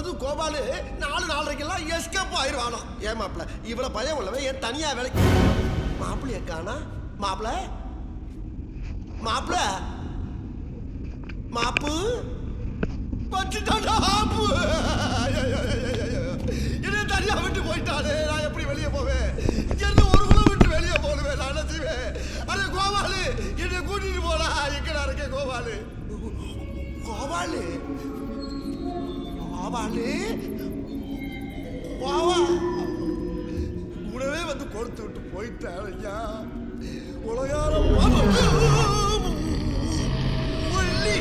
புது கோபாலு 4:30 எஸ்கேப் ஆயிடுவானா. ஏன் மாப்பிள்ள இவ்வளவு பயம் உள்ளவன் ஏன் தனியா வேலைக்கு மாப்பிள்ளைய காணா? மாப்பிள்ள மாப்பிள்ள மாப்பு பச்சுட்டாடா ஆப்பு. என்ன தனியா விட்டு போயிட்டானே, நான் எப்படி வெளியே போவேன்? இங்கிருந்து ஒரு குலம் விட்டு வெளியே போடுவேன். நான் என்ன செய்வேன்? அட கோபாலு என்னை கூட்டிட்டு போடா. எங்கடா இருக்கேன் கோபாலு? கோபாலு கோபாலு வாவா கூடவே வந்து கொடுத்து விட்டு போயிட்டான் ஐயா. உலகாரம் ஒல்லி